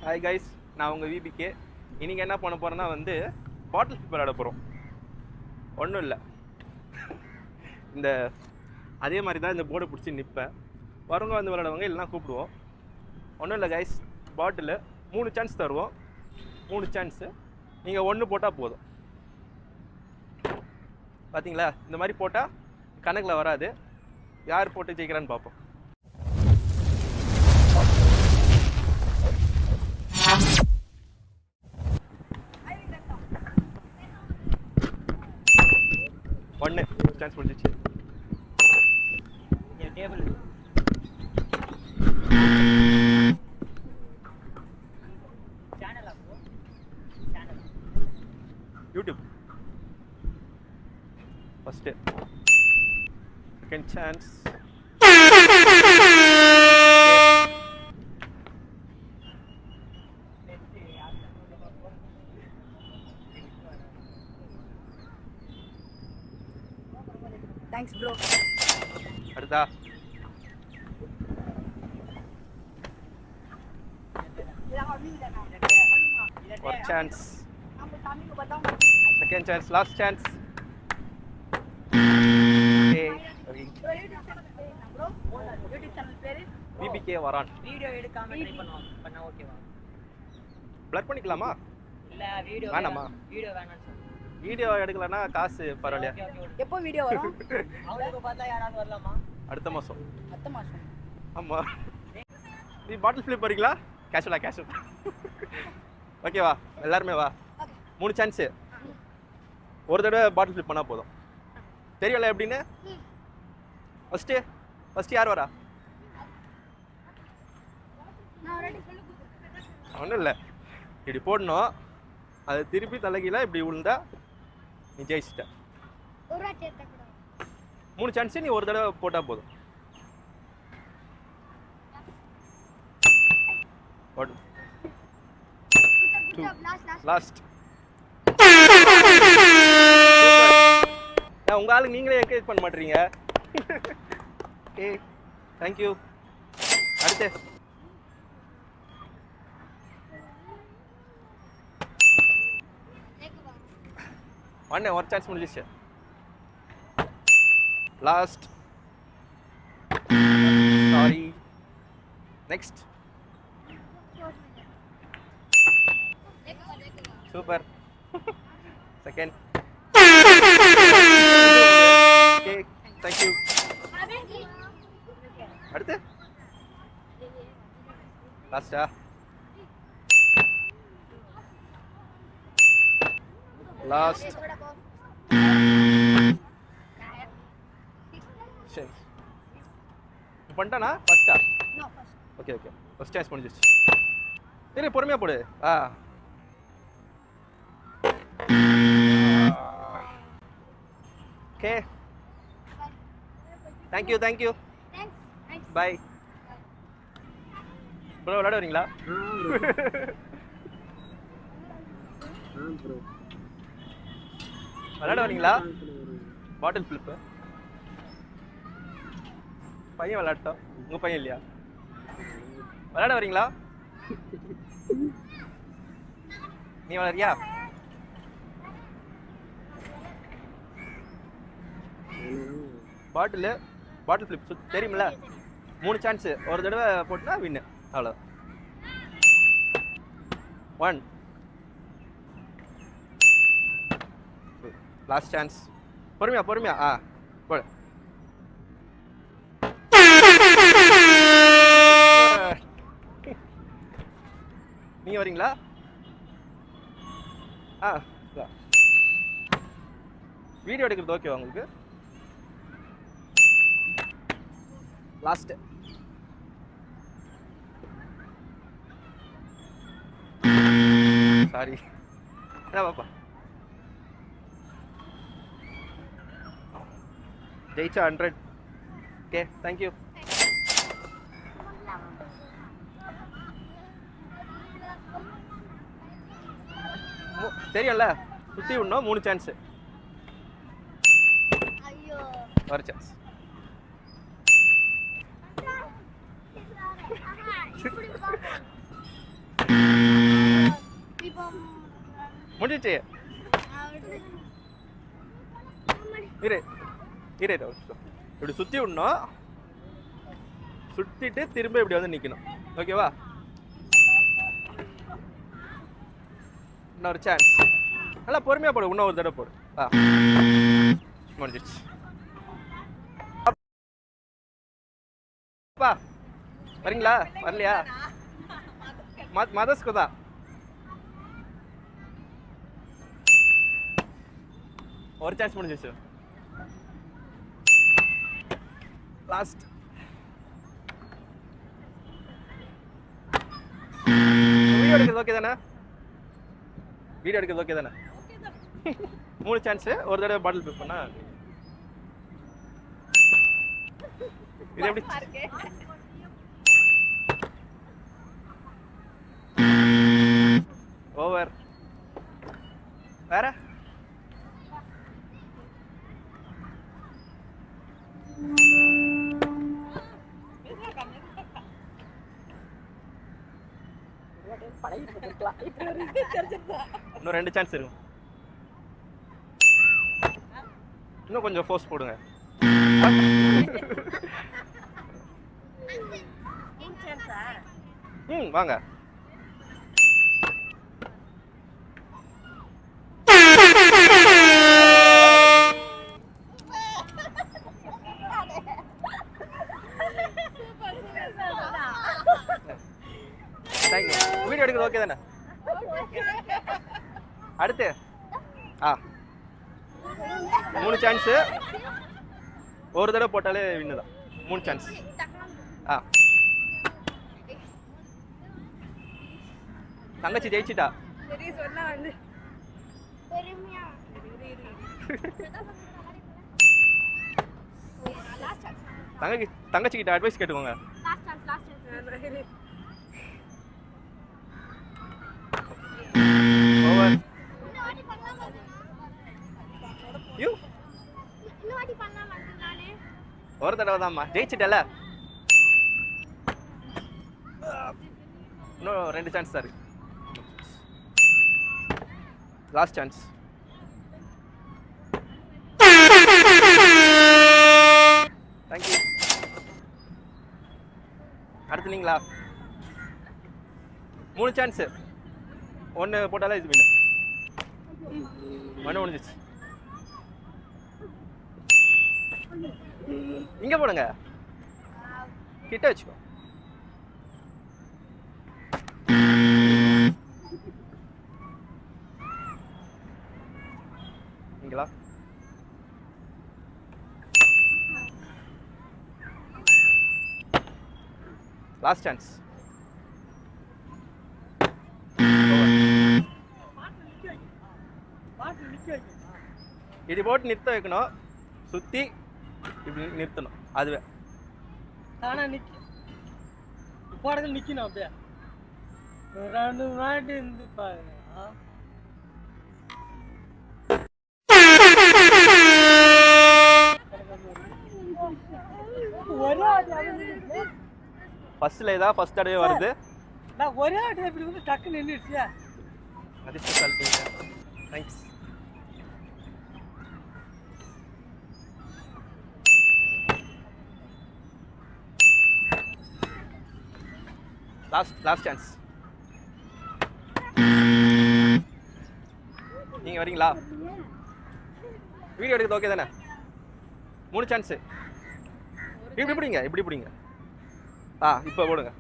Hi guys, நான் உங்கள் VPK. இன்றைக்கி என்ன பண்ண போகிறேன்னா பாட்டில் ஃபிளிப் விளையாட போகிறோம். ஒன்றும் இல்லை, இந்த அதே மாதிரி தான் இந்த போர்டை பிடிச்சி நிற்பேன். வரவங்க விளையாடுவாங்க, இல்லைனா கூப்பிடுவோம். ஒன்றும் இல்லை கைஸ், பாட்டில் 3 சான்ஸ் தருவோம். 3 சான்ஸு நீங்கள் 1 போட்டால் போதும். பார்த்தீங்களா, இந்த மாதிரி போட்டால் கணக்கில் வராது. யார் போட்டு ஜெயிக்கிறான்னு பார்ப்போம். ஒன்று சான்ஸ் முடிஞ்சிச்சு. டேபிள் சேனல் அப்போ channel YouTube. First second chance. Thanks bro. அடுத்தா ஒரு chance. Second chance, last chance. VPK வரான். வீடியோ எடுக்காம ட்ரை பண்ணுவோம். பண்ணா ஓகேவா? பிளர் பண்ணிக்கலாமா? இல்ல வீடியோ வேணாமா? வீடியோ வேணாம் சார். வீடியோ எடுக்கலனா காசு பரவாயில்லையா? எப்போ வீடியோ வரும்? அவங்களுக்கு பார்த்தா யாராவது வரலாமா? அடுத்த மாதம். அடுத்த மாதம்? ஆமா. நீ பாட்டில் ஃபிளிப் வரீங்களா? கேஷுவலா? கேஷுவல். ஓகேவா? எல்லாருமே வா. 3 சான்ஸு. ஒரு தடவை பாட்டில் ஃபிளிப் பண்ணால் போதும். தெரியல எப்படின்னு? ஃபஸ்ட்டு யார் வரா? ஒன்றும் இல்லை, இப்படி போடணும். அது திருப்பி தலைகீழ இப்படி விழுந்தா நீ ஜெயிச்சிட்ட. 3 சான்ஸு நீ ஒரு தடவை போட்டால் போதும். லாஸ்ட். உங்க ஆளுக்கு நீங்களே என்கரேஜ் பண்ண மாட்டீங்க. Okay, thank you. அடுத்து ஒரு சான்ஸ் முடிஞ்சிச்சு. Last. Sorry. Next. Super. Second. Okay, thank you. அடுத்து லாஸ்டா? லாஸ்ட். சரி, பண்ணிட்டானா? ஃபர்ஸ்டா? ஓகே ஓகே, ஃபர்ஸ்ட் சான்ஸ் முடிஞ்சிச்சு. சரி, பொறுமையாக போடு. Okay, thank you thank you. Bye bro. விளையாட வரீங்களா? விளையாட வரீங்களா? பாட்டில் ஃபிளிப்பு பையன் விளையாட்டோம். உங்கள் பையன் இல்லையா? விளையாட வரீங்களா? நீ விளையாடுறியா? பாட்டில் ஃபிளிப் தெரியுமில்ல? 3 சான்ஸு. ஒரு தடவை போட்டுனா வின்னு. அவ்வளோதான். 1. Last chance. பொறுமையா. போடு. நீங்க வரீங்களா? வீடியோ எடுக்கிறது ஓகேவா உங்களுக்கு? லாஸ்ட். சாரி. என்ன பாப்பா, ஜெயிச்சா 100. Okay, thank you. தெரியும்ல, சுற்றி விடணும். 3 சான்ஸு. ஒரு சான்ஸ். முடிஞ்சிச்சு. இரு இரு இரு ஒரு நிமிஷம். இப்படி சுற்றி விடணும், சுற்றிட்டு திரும்ப இப்படி வந்து நிற்கணும். ஓகேவா? இன்னொரு சான்ஸ். நல்லா பொறுமையாக போடு, இன்னும் ஒரு தடவை போடு. முடிஞ்சிச்சு. அப்பா வரீங்களா? வரலையா? மதர்ஸ்க்கு தான். ஒரு சான்ஸ் முடிஞ்சிச்சு. லாஸ்ட். வீடியோ எடுக்கிறது ஓகே தானே? வீடியோ எடுக்கிறது ஓகே தானே? 3 சான்ஸ். ஒரு தடவை பாட்டில் பிக் பண்ணா இது எப்படி? ஓவர். வேற இன்னும் 2 சான்ஸ் இருக்கும். இன்னும் கொஞ்சம் ஃபோர்ஸ் போடுங்க. வாங்க. வீடியோ எடுக்கிறது ஓகே தானே? அடுத்து 3 சான்ஸ். ஒரு தடவை போட்டாலே வின்னு தான். 3 சான்ஸ். தங்கச்சி ஜெயிச்சிட்டா. தங்கச்சி கிட்ட அட்வைஸ் கேட்டுக்கோங்க. ஓவர். ஒரு தடவை தான்மா, ஜெயிச்சிட்டல. இன்னும் 2 சான்ஸ் தான் இருக்கு. Last chance. தேங்க்யூ. அடுத்து நீங்களா? 3 சான்ஸ். 1 போட்டாலே இது வின்னு. 1 முடிஞ்சிச்சு. இங்க போடுங்க, கிட்ட வச்சுக்கோ. இங்களா? Last chance. இது போட்டு நிறுத்த வைக்கணும், சுத்தி இப்படி நிறுத்தணும். அதுவே தானா போடுறது நிக்கணும். அப்படியே 2 வாட்டி இருந்து பாருங்க. ஃபர்ஸ்ட்ல ஏதா ஃபர்ஸ்ட் தடவை வருது. நான் ஒரே வாட்டி இப்படி வந்து டக்கு நின்னுடுச்சு. அதிர்ஷ்டசாலிங்க. தேங்க்ஸ். Last chance. நீங்க வரீங்களா? வீடியோ எடுக்கிறது ஓகே தானே? 3 சான்ஸ். இப்படி பிடிங்க, இப்படி பிடிங்க. இப்போ போடுங்க.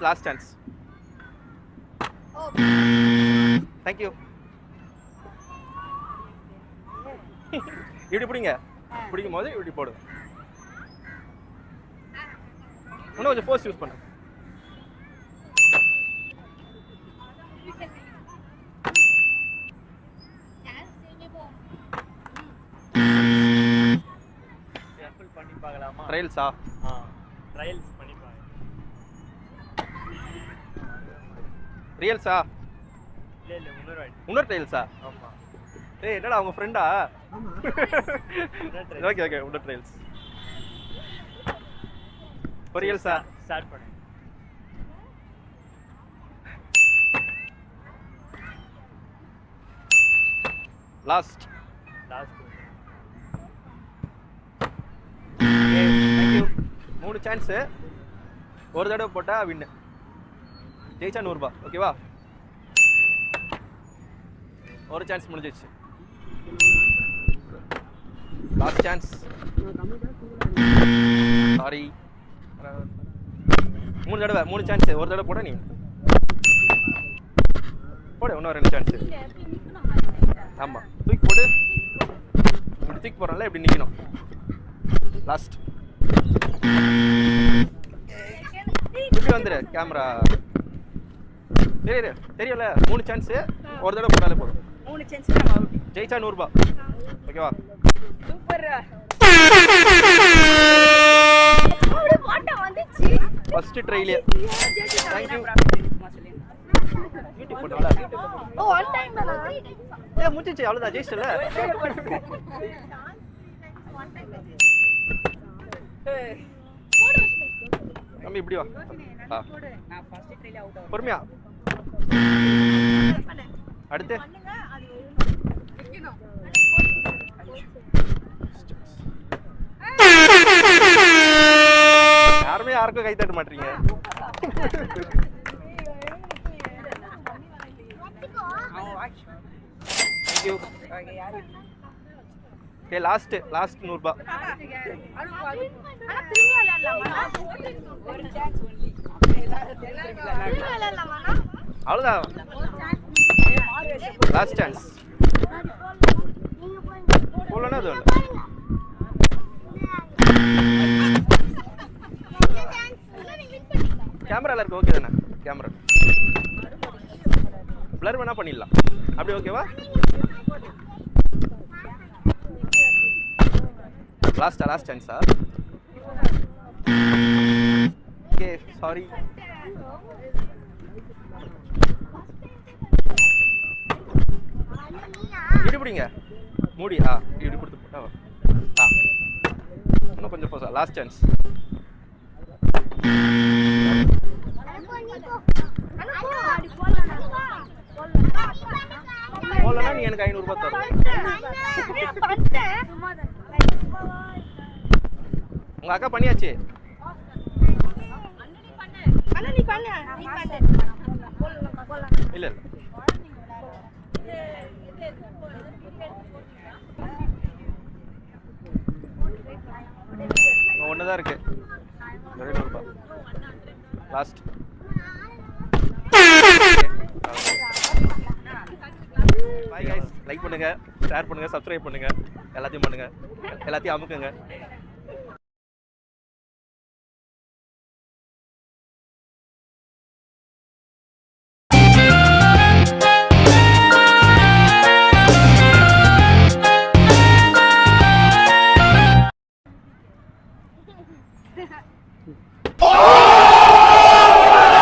Last chance. தேங்க்யூ. இப்படி பிடிங்க. பிடிக்கும் போது இப்படி போடுங்க. இன்னும் கொஞ்சம் ஃபோர்ஸ் யூஸ் பண்ணுங்க. பண்ணி பார்க்கலாமா? ட்ரையல்ஸா? ட்ரையல்ஸ் பண்ணி பாருங்க. ரியல்ஸா? இல்ல இன்னொரு ட்ரையல்ஸா? ஆமா. ஏய் என்னடா அவங்க ஃப்ரெண்டா? ஆமா. ஓகே இன்னொரு ட்ரையல்ஸ். பொரியல் சார். ஸ்டார்ட் பண்ணுங்க. லாஸ்ட். தேங்க்யூ. 3 சான்ஸ். ஒரு தடவை போட்டா வின்னு. ஜெயிச்சா 100 ரூபாய். ஓகேவா? ஒரு சான்ஸ் முடிஞ்சிச்சு. Last chance. சாரி. 3 தடவை 3 சான்ஸ். ஒரு தடவை போட நீ போடு. இன்னும் 2 சான்ஸ். ஆமா, தூக்கி போடு. இப்படி தூக்கி போறனால இப்படி நிக்கணும். லாஸ்ட். இப்படி வந்துரு கேமரா. தெரியல. 3 சான்ஸ். ஒரு தடவை போட்டாலே போதும். 3 சான்ஸ் நம்ம அவுட். ஜெயிச்சா 100 ரூபாய். ஓகேவா? சூப்பர். அப்படி போட்டா வந்துச்சு. ஃபர்ஸ்ட் ட்ரைல. Thank you. யூடியூப் போடுறல. ஓ ஒன் டைம் தானா? முடிஞ்சிச்சு. அவ்வளவுதான். ஜெயிச்சல. தம்பி இப்படி வா. நான் ஃபர்ஸ்ட் ட்ரைல அவுட் ஆகும். பொறுமையா. அடுத்து யாருமே யாருக்கும் கை தட்ட மாட்டீங்க. தேங்க்யூ. ஓகே, லாஸ்ட் 100 ரூபாய். ஆனா திரும்பி விளையாடலாமா? ஒரு சான்ஸ் ஒன்லி. திரும்பி விளையாடலாமா? அவ்வளவுதான். Last chance. போலனா அது கேமரால இருக்கு. ஓகே தானே? கேமரா பிளர் வேணா பண்ணிடலாம். அப்படி ஓகேவா? லாஸ்ட் சான்ஸா? Okay, sorry. இப்படி பிடிங்க. மூடி. இப்படி கொடுத்து போட்டா இன்னும் கொஞ்சம் போசா. Last chance. போலனா நீ எனக்கு 500 ரூபாய் தர. உங்க அக்கா பண்ணியாச்சு. இல்ல ஒண்ணுதான் இருக்கு. 200 ரூபாய். லாஸ்ட். Bye guys. லைக் பண்ணுங்க, ஷேர் பண்ணுங்க, சப்ஸ்கிரைப் பண்ணுங்க. எல்லாத்தையும் பண்ணுங்க. எல்லாத்தையும் அமுக்குங்க.